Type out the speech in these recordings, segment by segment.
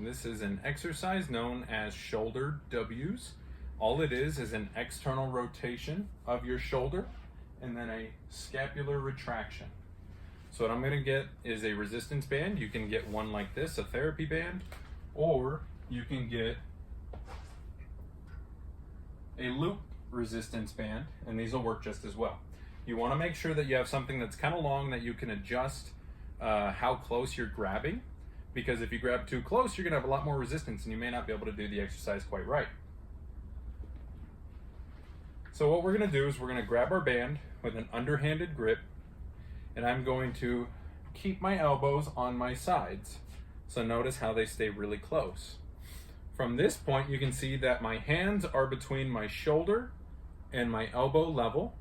And this is an exercise known as shoulder W's. All it is an external rotation of your shoulder and then a scapular retraction. So what I'm going to get is a resistance band. You can get one like this, a therapy band, or you can get a loop resistance band, and these will work just as well. You want to make sure that you have something that's kind of long that you can adjust how close you're grabbing, because if you grab too close, you're going to have a lot more resistance and you may not be able to do the exercise quite right. So what we're going to do is we're going to grab our band with an underhanded grip, and I'm going to keep my elbows on my sides. So notice how they stay really close. From this point, you can see that my hands are between my shoulder and my elbow level,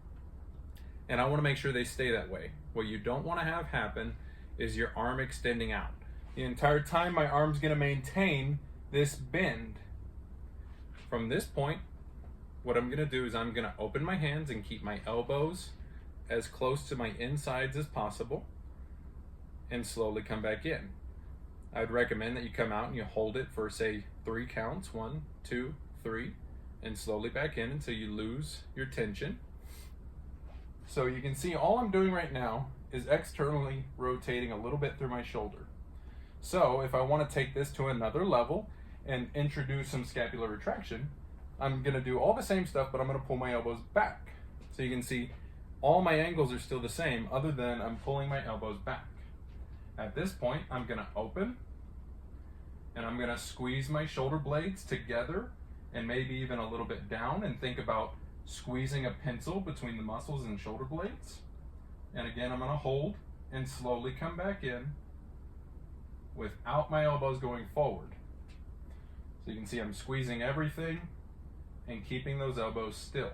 and I want to make sure they stay that way. What you don't want to have happen is your arm extending out. The entire time my arm's going to maintain this bend. From this point, what I'm going to do is I'm going to open my hands and keep my elbows as close to my insides as possible and slowly come back in. I'd recommend that you come out and you hold it for, say, 3 counts, 1, 2, 3, and slowly back in until you lose your tension. So you can see all I'm doing right now is externally rotating a little bit through my shoulder. So if I want to take this to another level and introduce some scapular retraction, I'm going to do all the same stuff, but I'm going to pull my elbows back. So you can see all my angles are still the same, other than I'm pulling my elbows back. At this point, I'm going to open, and I'm going to squeeze my shoulder blades together and maybe even a little bit down, and think about squeezing a pencil between the muscles and shoulder blades. And again, I'm going to hold and slowly come back in without my elbows going forward. So you can see I'm squeezing everything and keeping those elbows still.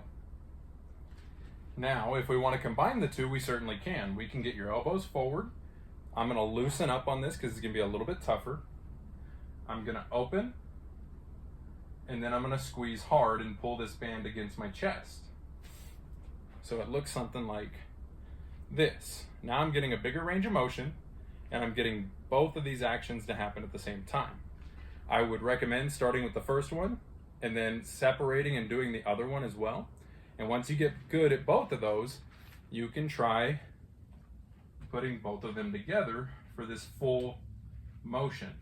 Now, if we want to combine the two, we certainly can. We can get your elbows forward. I'm going to loosen up on this because it's going to be a little bit tougher. I'm going to open, and then I'm going to squeeze hard and pull this band against my chest. So it looks something like this. Now I'm getting a bigger range of motion, and I'm getting both of these actions to happen at the same time. I would recommend starting with the first one and then separating and doing the other one as well. And once you get good at both of those, you can try putting both of them together for this full motion.